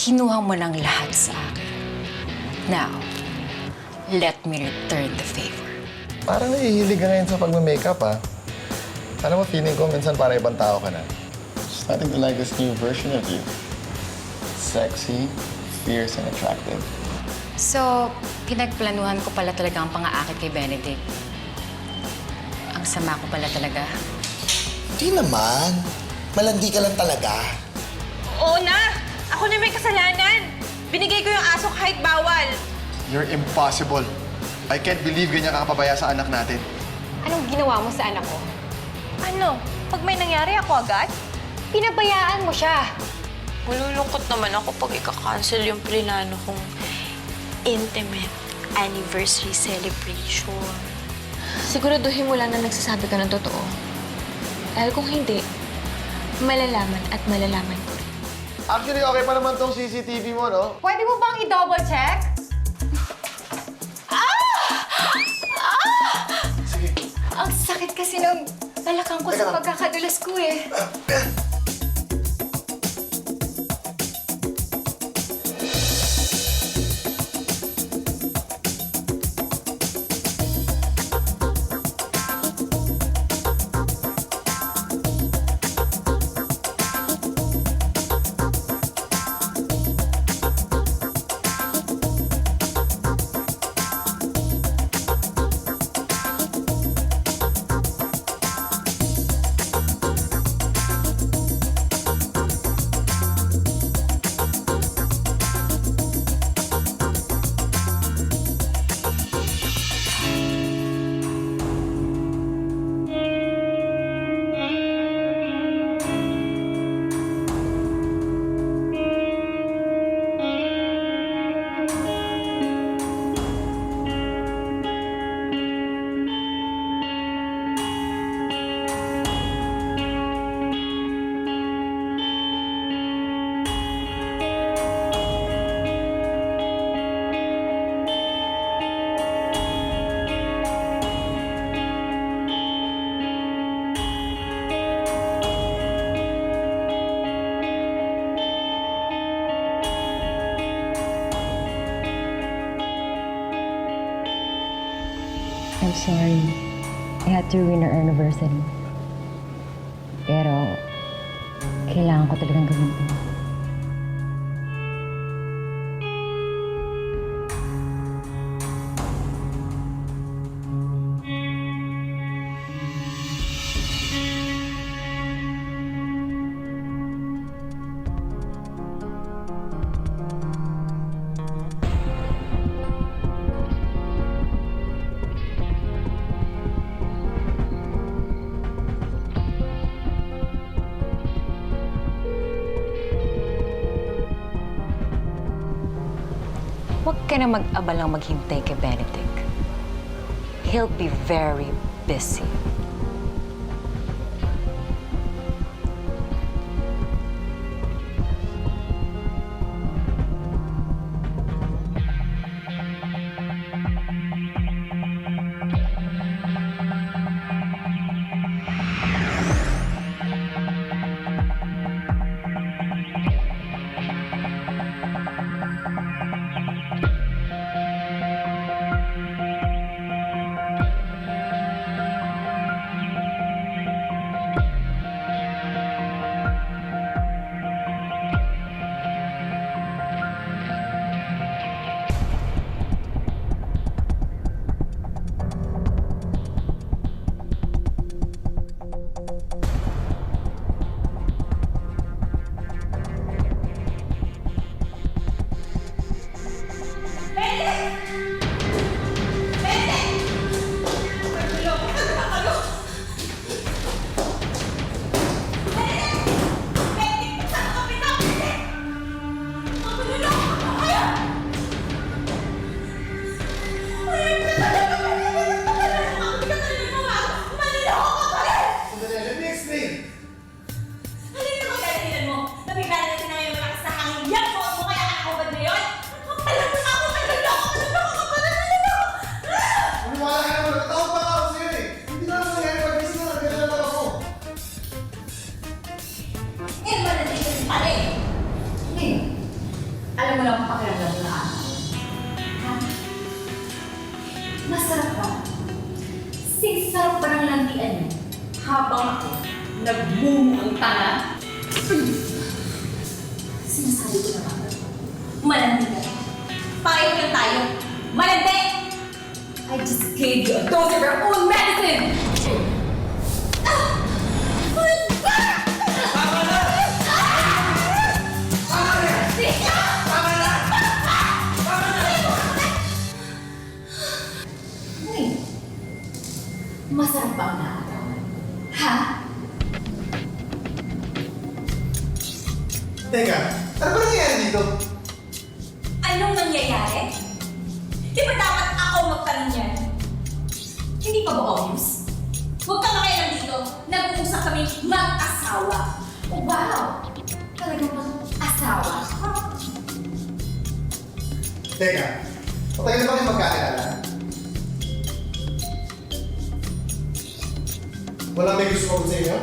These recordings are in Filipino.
Kinuha mo ng lahat sa akin. Now, let me return the favor. Parang nahihilig ka ngayon sa pagme-makeup, ha? Alam mo, feeling ko minsan parang ibang tao ka na. Starting to like this new version of you. Sexy, fierce, and attractive. So, pinagplanuhan ko pala talaga ang pang-aakit kay Benedict. Ang sama ko pala talaga. Hindi naman. Malandi ka lang talaga. Oo na! Ako na may kasalanan! Binigay ko yung aso kahit bawal. You're impossible. I can't believe ganyan ka kapabaya sa anak natin. Anong ginawa mo sa anak ko? Ano? Pag may nangyari ako agad? Pinabayaan mo siya. Malulungkot naman ako pag ika-cancel yung plinano kong intimate anniversary celebration. Siguraduhin mo lang na nagsasabi ka ng totoo. Dahil kung hindi, malalaman at malalaman ko rin. Actually, okay pa naman tong CCTV mo, no? Pwede mo bang i-double check? Ang sakit kasi ng balakang ko sa pagkakadulas ko eh. I'm sorry. I had to ruin our anniversary. Pero, kailangan ko talagang gawin ito. Huwag ka na mag-abalang maghintay kay Benedict. He'll be very busy. mo lang ang pakiramdam na araw. Ha? Masarap ba? Sarap pa ng landian niyo habang ako nagmumuang tanga. Sinasabi ko na ba? Malandi ka. Pareho lang tayo. Malandi! I just gave you a dose of your own medicine! Masarap ba ang nakakatawan? Ha? Teka, ano ba nangyayari dito? Anong nangyayari? Di ba dapat ako magtanong yan? Hindi pa ba obvious? Huwag ka makialam dito. Nag-uusap kami mag-asawa. Oh, wow! Talagang mag-asawa? Teka, matagal na ba kayo magkakilala? Wala may gusto ko sa inyo?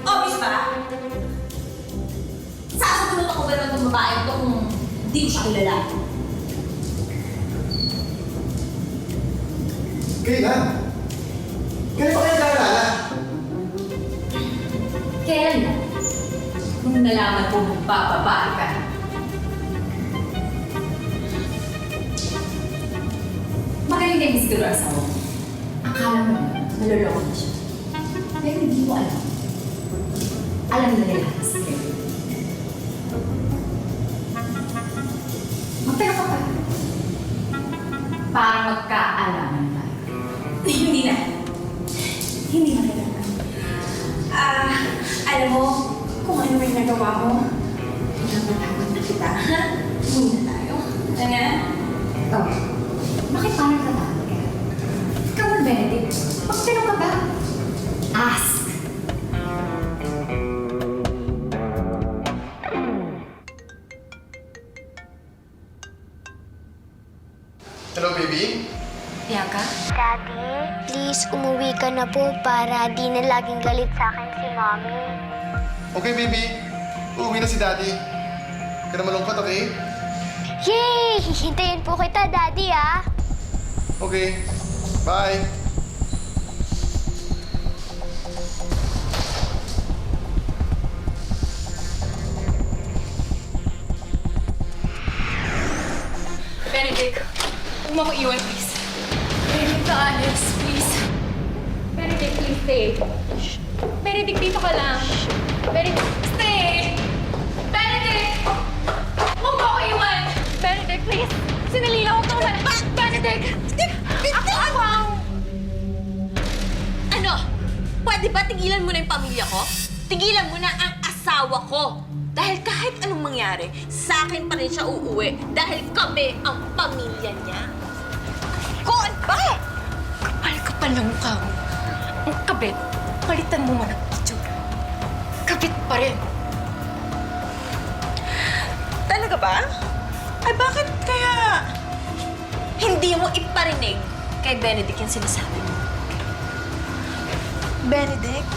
Obvious ba? Sasagutot ako ba ng babae ito kung di ko siya kilala? Kailan? Kailan pa kayo kakilala? Kailan na? Nung nalaman ko magbababae ka. Magaling na yung siguro asawa mo. Akala mo maloloko na siya. Pero hindi mo alam. Alam na nila ang sikreto. Magtaka ka pa. Parang magkaalaman tayo. Hindi na. Hindi na kailangan. Alam mo, kung ano may nagawa mo, pinapatawad na kita, ha? Muna tayo. Ano? Oh, bakit parang katawag ka? Come on, Benedict. Magtanong ka ba? Ask. Hello, baby? Bianca? Daddy, please umuwi ka na po para di na laging galit sa akin si Mommy. Okay, baby. Uuwi na si Daddy. Huwag ka na malungkot, okay? Yay! Hihintayin po kita, Daddy, ah! Okay. Bye. Benedict, huwag mo ako iwan, please. Benedict, ka alis, please. Benedict, please stay. Benedict, dito ka lang. Benedict, stay! Benedict! Huwag mo ako iwan! Benedict, please! Sinali lang, huwag kang umalis. Benedict! Ako ang... Ano? Pwede ba tigilan mo na yung pamilya ko? Tigilan mo na ang asawa ko. Dahil kahit anong mangyari, sa akin pa rin siya uuwi. Dahil kami ang pamilya niya. Koon ba? Kapal ng mukha mo. Ang kabit, palitan mo man ang itsura. Kabit pa rin. Talaga ba? Ay bakit kaya hindi mo iparinig kay Benedict yung sinasabi mo? Benedict,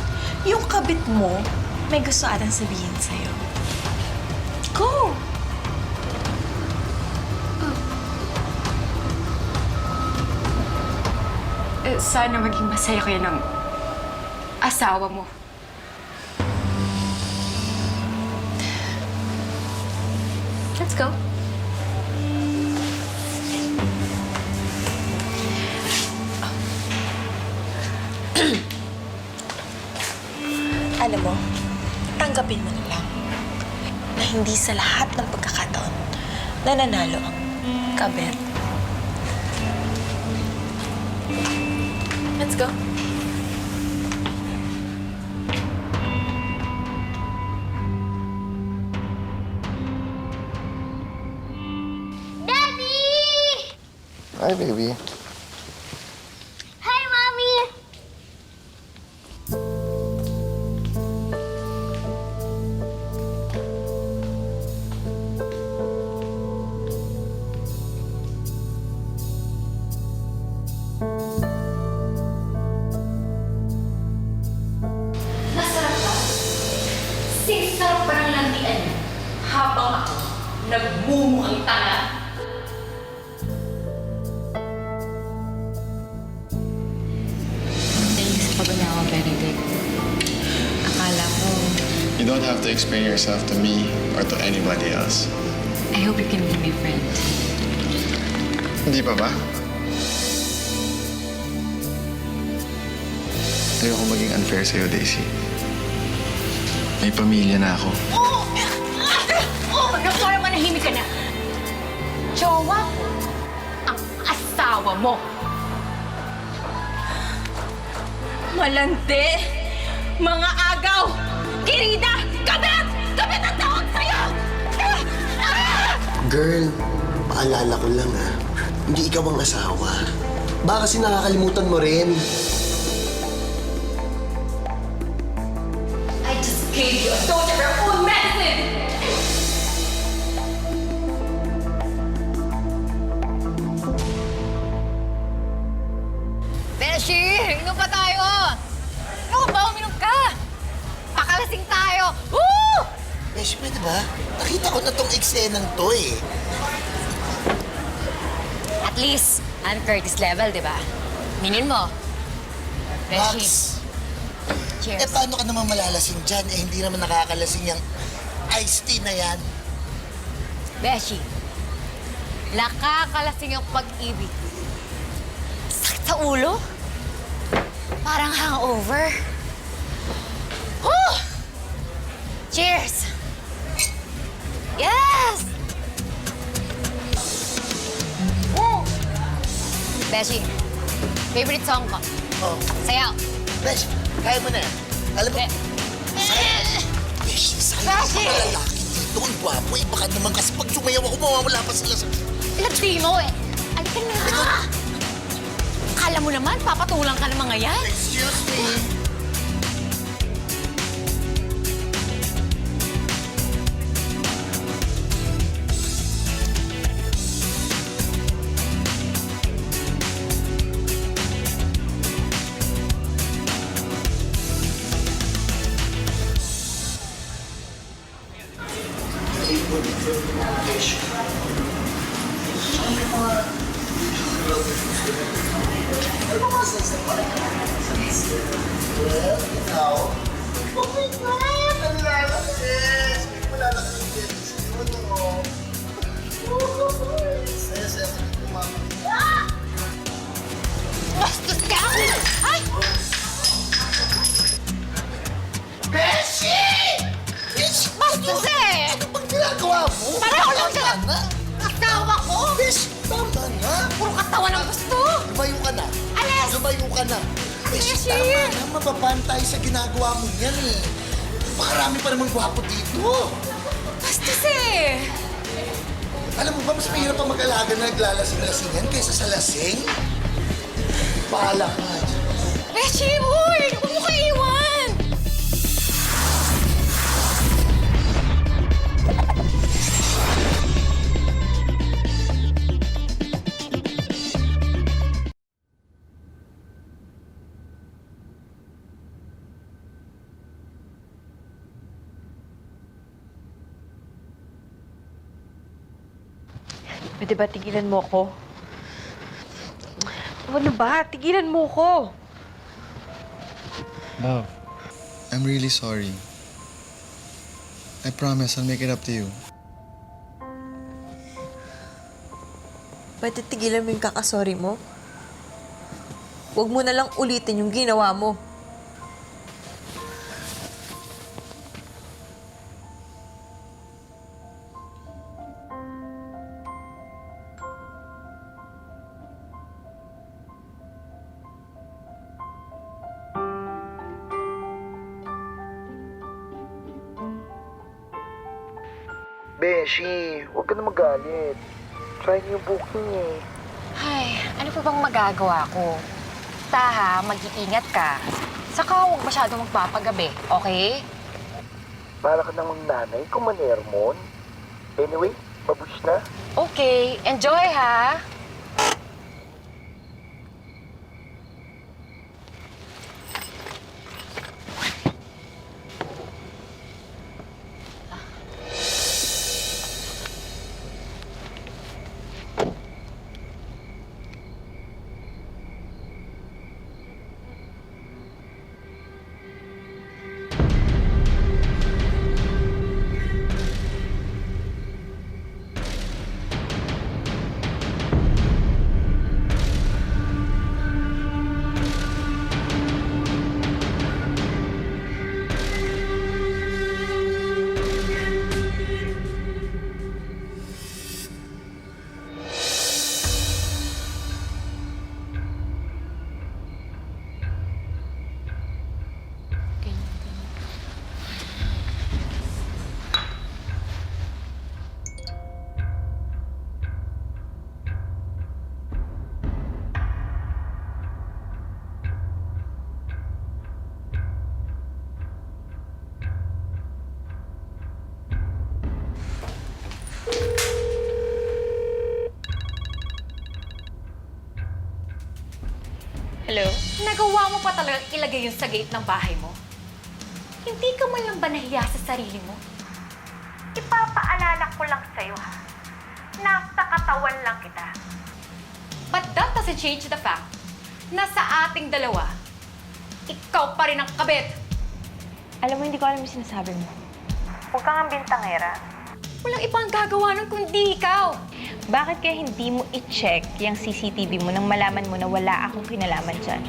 yung kabit mo may gusto atang sabihin sa'yo. Go! Sana maging masaya kayo ng asawa mo. Let's go. Alam mo, tanggapin mo na lang na hindi sa lahat ng pagkakataon nananalo ang kabet. Let's go. Daddy! Hi, baby. Hi, Mommy! habang ako nagmumukhang tanga. Thank you sa pag-unawa, Benedict. Akala ko, You don't have to explain yourself to me or to anybody else. I hope you can be my friend. Hindi pa ba? Ayoko maging unfair sa'yo, Daisy. May pamilya na ako. Naku, parang manahimik ka na. Jowa, ang asawa mo. Malandi! Mga agaw! Kirida! Kabit! Kabit ang tawag sa'yo! Girl, paalala ko lang ha. Hindi ikaw ang asawa. Baka kasi nakakalimutan mo rin. I just gave you a dose of your own medicine! Beshi! Inom pa tayo! Ano ba? Uminom ka! Pakalasing tayo! Woo! Beshi, pwede ba? Nakita ko na tong eksenang to eh. At least, Ann Curtis level, di ba? Minin mo. Beshi. Max, Cheers. eh paano ka naman malalasing dyan? Eh hindi naman nakakalasing yung iced tea na yan. Beshi, nakakalasing yung pag-ibig. Sakit sa ulo. Parang hangover. Woo! Cheers! Yes! Woo! Beshi, favorite song ko. Oh, Sayaw. Beshi, kaya mo na yan. Alam mo, Beshi, sayang sa mga lalaki dito. Ang gwapo eh. Baka naman kasi pag sumayaw ako, mawawala pa sila sa... Latino eh. Alika na. Akala mo naman, papatulang ka ng mga yan. Excuse me. Bastos ka! Ay! Beshi! Beshi! Bastos eh! Ano bang ginagawa mo? Pareho lang Tama sila. na. Asawa ko! Beshi, tama na. Puro katawan ang gusto! Lumayo ka na. Alis! Lumayo ka na. Beshi, Beshi! tama na. Mababantay sa ginagawa mo yan eh. Makarami pa namang gwapo dito. Bastos eh! Alam mo ba, mas mahirap pa mag-alaga na naglalasing-lasingan kaysa sa lasing? Bahala ka. Beshi, uy! Huwag mo kayo iwan! Pwede ba tigilan mo ko? Ano ba? Tigilan mo ko! Love, I'm really sorry. I promise I'll make it up to you. Pwede tigilan mo yung kakasorry mo? Huwag mo na lang ulitin yung ginawa mo. Beshi, huwag ka na magalit. Try niyo yung booking eh. Ay, ano pa bang magagawa ko? Taha, mag-iingat ka. Saka huwag masyadong magpapagabi, okay? Para ka namang nanay kung manermon. Anyway, babush na. Okay, enjoy ha! Hello? Nagawa mo pa talaga ilagay yun sa gate ng bahay mo? Hindi ka man lang ba nahiya sa sarili mo? Ipapaalala ko lang sa'yo, ha? Nasa katawan lang kita. But that doesn't change the fact na sa ating dalawa, ikaw pa rin ang kabit. Alam mo, hindi ko alam yung sinasabi mo. Huwag kang bintangera. Walang ibang gagawa nun kundi ikaw. Bakit kaya hindi mo i-check yung CCTV mo nang malaman mo na wala akong kinalaman dyan?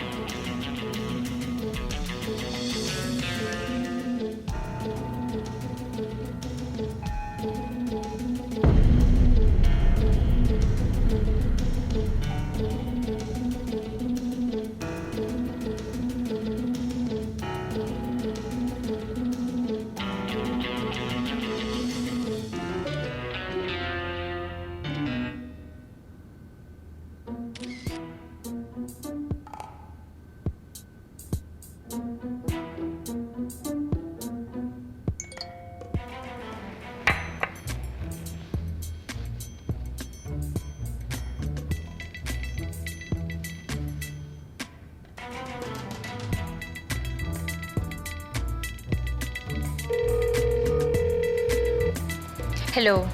Hello?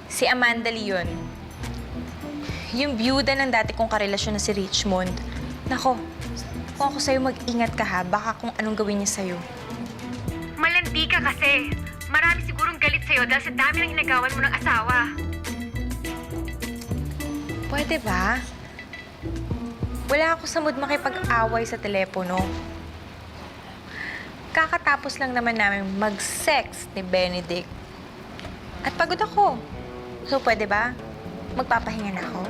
Si Amanda Leon. Yung byuda ng dati kong karelasyon na si Richmond. Nako, kung ako sa'yo, mag-ingat ka ha. Baka kung anong gawin niya sa'yo. Malandi ka kasi. Marami sigurong galit sa'yo dahil sa dami ng inagawan mo ng asawa. Pwede ba? Wala ako sa mood makipag-away sa telepono. Kakatapos lang naman namin mag-sex ni Benedict. At pagod ako. So, pwede ba? Magpapahinga na ako?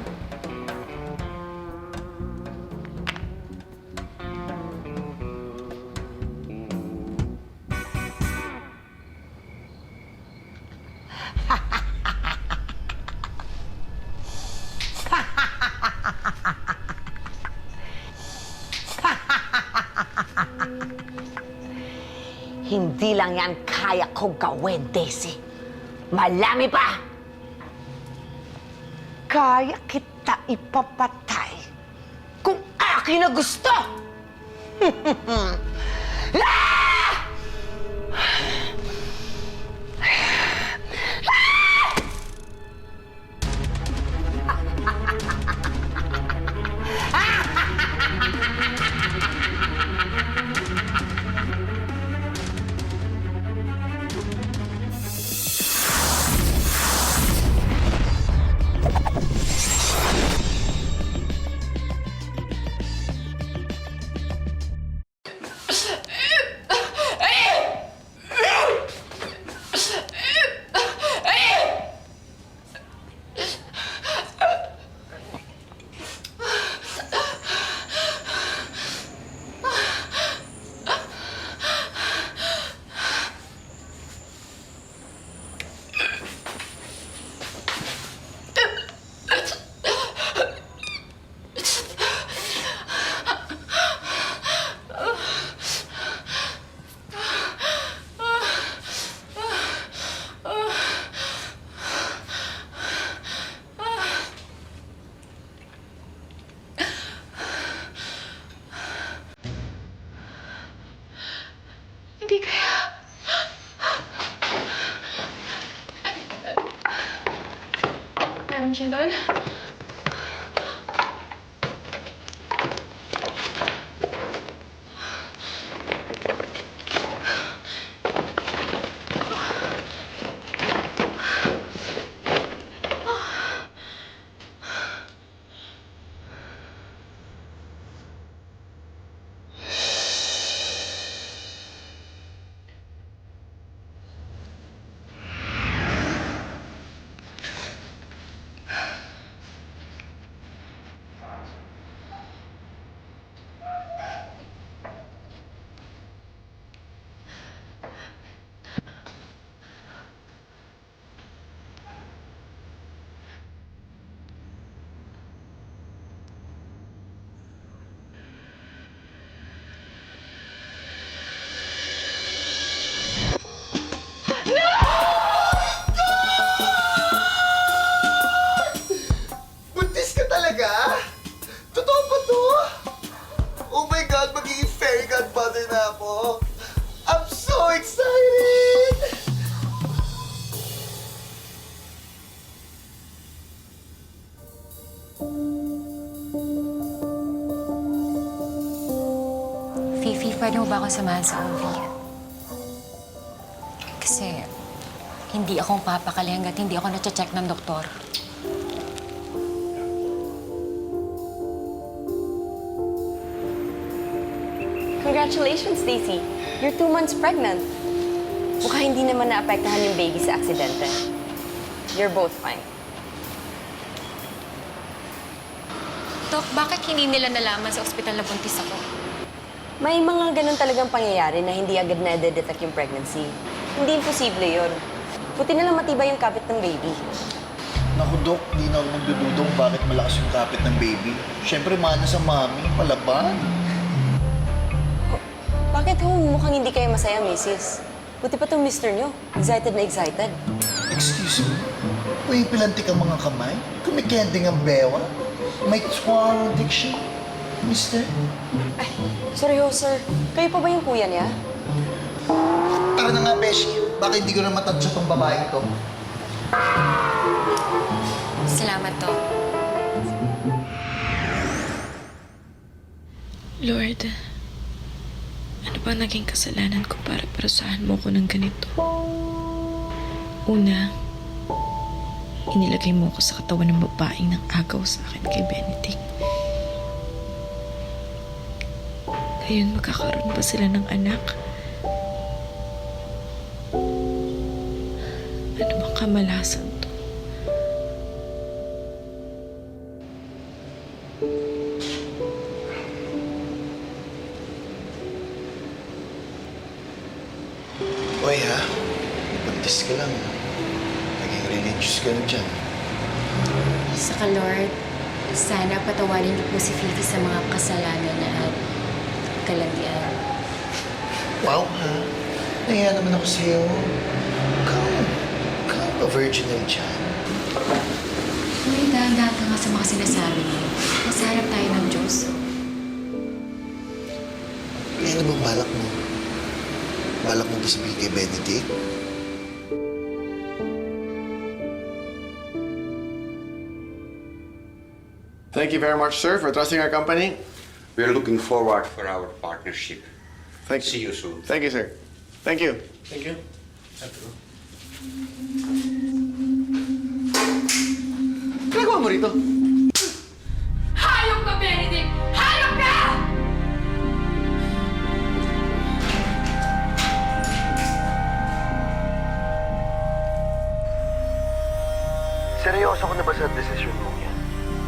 Hindi lang yan kaya ko gawin, Daisy. Malami pa! Kaya kita ipapatay kung akin na gusto! Ah! Hindi kaya... Meron siya doon? Nag-bother na ako. I'm so excited! Fifi, pwede mo ba akong samahan sa OV? Kasi hindi akong papakali hanggat hindi ako na-check ng doktor. Congratulations, Stacy. You're 2 months pregnant. Mukha hindi naman naapektahan yung baby sa aksidente. You're both fine. Dok, bakit hindi nila nalaman sa ospital na buntis ako? May mga ganun talagang pangyayari na hindi agad na-detect yung pregnancy. Hindi imposible yun. Buti na lang matibay yung kapit ng baby. Naku, Dok, di na ako magdududong bakit malakas yung kapit ng baby. Siyempre, mana sa mami, palaban. Bakit mukhang hindi kayo masaya, Mrs.? Buti pa tong mister nyo. Excited na excited. Excuse me? Pumipilantik ang mga kamay? Kumikending ang bewa? May twang diction? Mister? Ay, seryoso, sir. Kayo pa ba yung kuya niya? Tara na nga, Beshi. Baka hindi ko na matansya tong babaeng to. Salamat, Dok. Lord, ano ba naging kasalanan ko para parusahan mo ko ng ganito? Una, inilagay mo ko sa katawan ng babaeng ng agaw sa akin kay Benedict. Ngayon, magkakaroon ba sila ng anak? Ano bang kamalasan to? Oy, ha? Buntis ka lang. Naging religious ka na dyan. Saka, Lord, sana patawarin niyo po si Fifi sa mga kasalanan niya at kalandian. Wow, ha? Nahiya naman ako sa'yo. Come, virginal dyan. Uy, dahan-dahan ka nga sa mga sinasabi niyo. Nasa harap tayo ng Diyos. Kaya ano bang balak mo? Balak mo ba sabihin kay Benedict? Thank you very much, sir, for trusting our company. We are looking forward for our partnership. Thank you. See you soon. Thank you, sir. Thank you. Thank you. Ginagawa mo rito? Hayop ka, Benedict! Hayop ka! Seryoso ko na ba sa desisyon mo yan?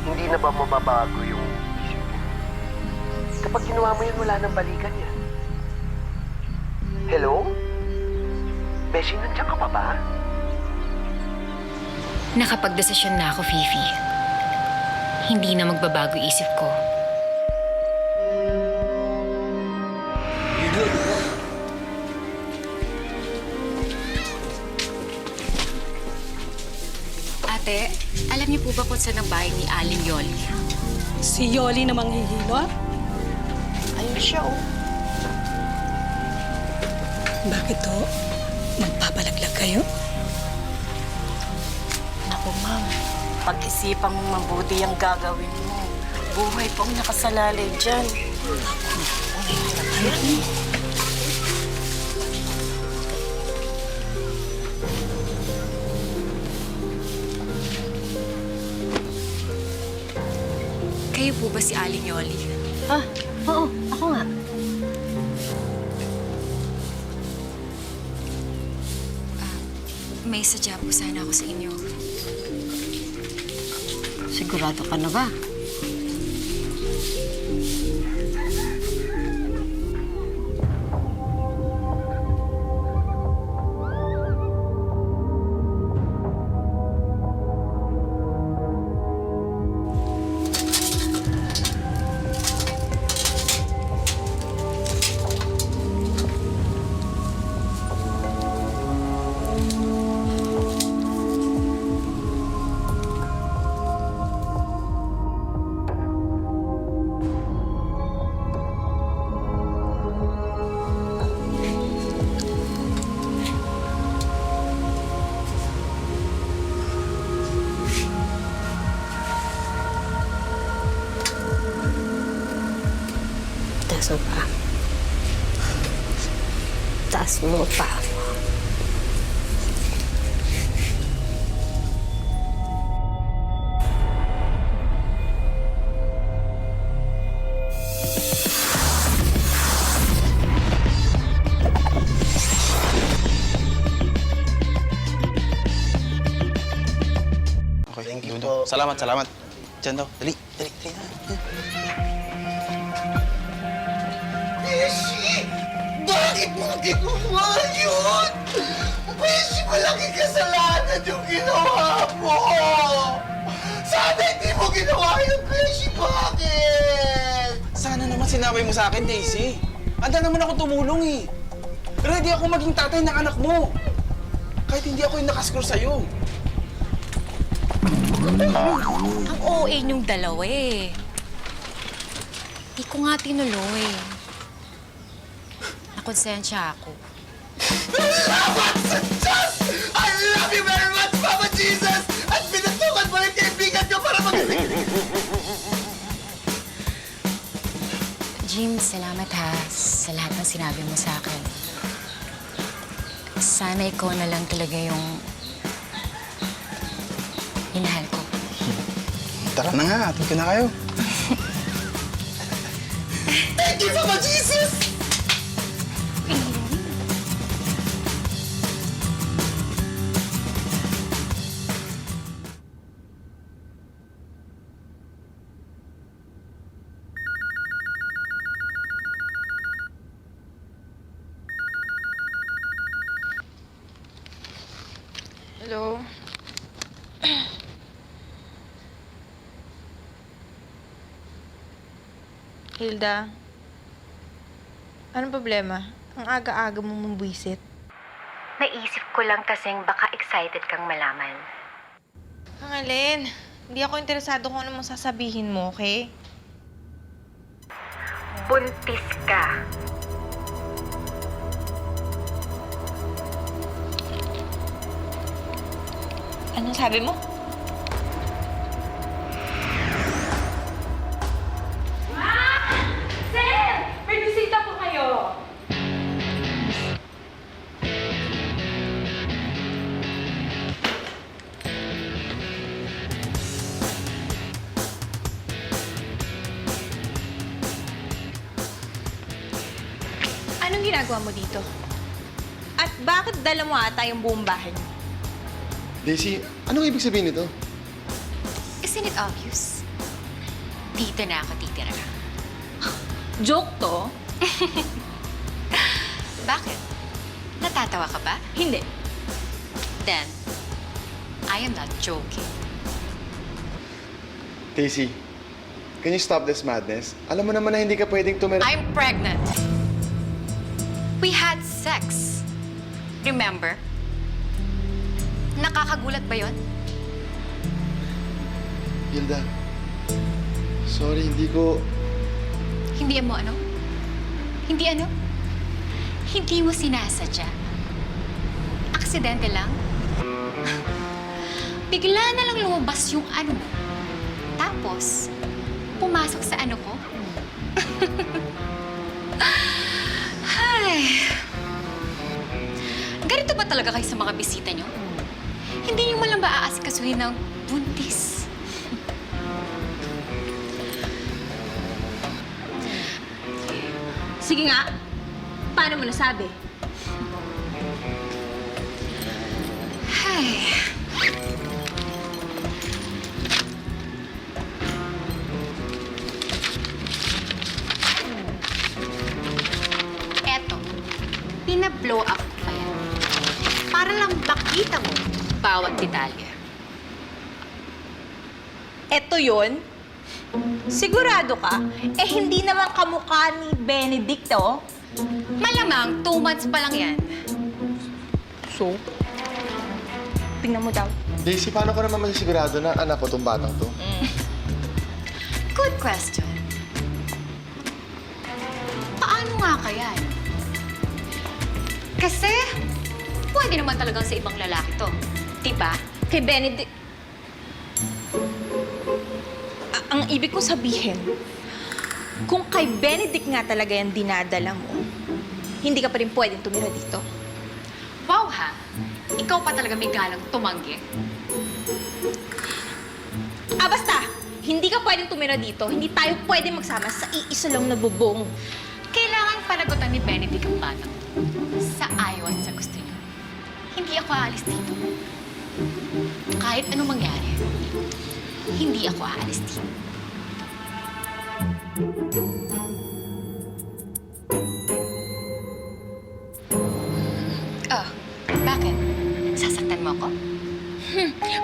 Hindi na ba mababago yung isip mo? Kapag ginawa mo yan, wala nang balikan yan. Hello? Beshi, nandiyan ka pa ba? Nakapagdesisyon na ako, Fifi. Hindi na magbabago isip ko. Ate, alam niyo po ba kung saan ang bahay ni Aling Yoli? Si Yoli na manghihilot? Ayun siya, oh. Bakit to? Magpapalaglag kayo? Naku, ma'am. Pag-isipan mo mabuti ang gagawin mo. Buhay pong nakasalalay dyan. Kayo po ba si Aling Yoli? Oo. Ako nga. May sadya po sana ako sa inyo. Sigurado ka na ba? Taas mo pa. Taas mo pa. Okay, thank you. Salamat, salamat. Diyan daw. Dali, dali, dali. Beshi! Bakit mo ginawa yun? Beshi, malaking kasalanan yung ginawa mo! Sana hindi mo ginawa yun, Beshi! Bakit? Sana naman sinabi mo sa akin, Daisy. Handa naman ako tumulong eh. Ready ako maging tatay ng anak mo. Kahit hindi ako yung nakascore sa'yo. Ang OA niyong dalawa eh. Di ko nga tinuloy. Nakonsensya ako. Salamat sa Diyos! I love you very much, Papa Jesus! At pinatukan mo yung kaibigan ko para magaling. Jim, salamat ha sa lahat ng sinabi mo sa akin. Sana ikaw na lang talaga yung minahal ko. Tara na nga, atin ka na kayo. Thank you, Papa Jesus! Hello? Hilda? Anong problema? Ang aga-aga mo mabwisit. Naisip ko lang kasing baka excited kang malaman. Ang alin, hindi ako interesado kung ano mong sasabihin mo, okay? Buntis ka. Anong sabi mo? Sir! May bisita po kayo! Anong ginagawa mo dito? At bakit dala mo ata yung buong bahay mo? Daisy, anong ibig sabihin nito? Isn't it obvious? Dito na ako titira. Joke to? Bakit? Natatawa ka ba? Hindi. Then, I am not joking. Daisy, can you stop this madness? Alam mo naman na hindi ka pwedeng tumira... I'm pregnant. We had sex. Remember? Nakakagulat ba yon? Hilda, sorry, hindi ko... Hindi mo ano? Hindi ano? Hindi mo sinasadya. Aksidente lang. Bigla na lang lumabas yung ano mo. Tapos, pumasok sa ano ko. Ay. Ganito ba talaga kayo sa mga bisita nyo? Hindi nyo malang ba aasikasuhin ng buntis? Sige nga, paano mo nasabi? Ay. Eto, pina-blow up ko pa yan. Para lang makita mo bawat detalye. Eto yun? Sigurado ka? Eh, hindi naman kamukha ni Benedicto. Malamang 2 months pa lang yan. So? Tingnan mo daw. Daisy, paano ko naman masisigurado na anak ko tong batang to? Good question. Paano nga kaya? Kasi, pwede naman talagang sa ibang lalaki to. Diba? Kay Benedict... Ang ibig ko sabihin, Kung kay Benedict nga talaga yung dinadala mo, hindi ka pa rin pwedeng tumira dito. Wow ha! Ikaw pa talaga may galang tumanggi. Basta! Hindi ka pwedeng tumira dito. Hindi tayo pwedeng magsama sa iisa lang na bubong. Kailangan panagutan ni Benedict ang batang sa ayaw at sa gusto niya. Hindi ako aalis dito. Kahit anong mangyari, hindi ako aalis dito. Oh, bakit? Sasaktan mo ako?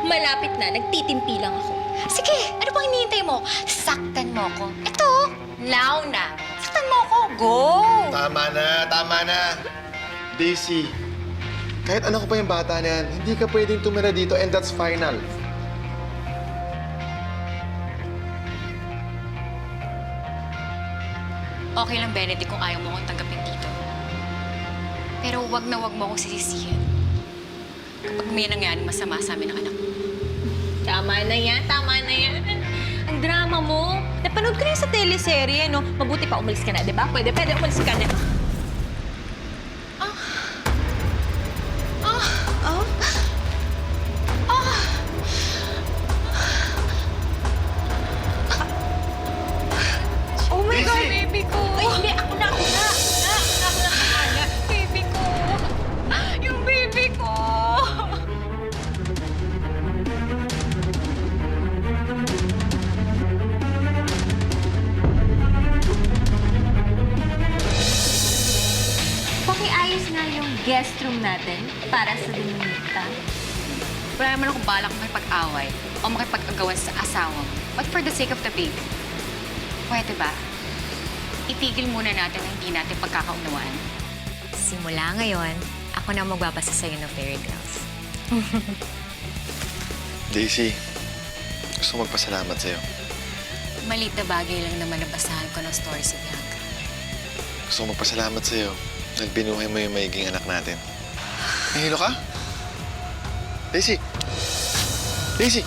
Malapit na. Nagtitimpi lang ako. Sige, ano bang hinihintay mo? Saktan mo ako. Ito, now na. Saktan mo ako. Go! Tama na. Daisy, kahit ano ko pa yung bata na yan, hindi ka pwedeng tumira dito and that's final. Okay lang, Benedict, kung ayaw mo akong tanggapin dito. Pero wag na wag mo akong sisisihin. Kapag may nangyari masama sa amin ng anak mo. Tama na yan. Ang drama mo. Napanood ko na yun sa teleserye, no? Mabuti pa umalis ka na, di ba? Pwede umalis ka na. Oh my God, baby ko! Ay, hindi. Ako na. Baby ko! Yung baby ko! Pakiayos nga yung guest room natin para sa Dominica. Wala naman akong balak makipag-away o makipag-agawan sa asawa mo. But for the sake of the baby, pwede ba? Itigil muna natin ang hindi natin pagkakaunawaan. Simula ngayon, ako na magbabasa sa'yo ng fairy tales. Daisy, gusto magpasalamat sa'yo. Maliit na bagay lang naman nabasahan ko ng story si Bianca. Gusto magpasalamat sa'yo dahil binuhay mo yung maiging anak natin. Nahilo ka? Daisy! Daisy!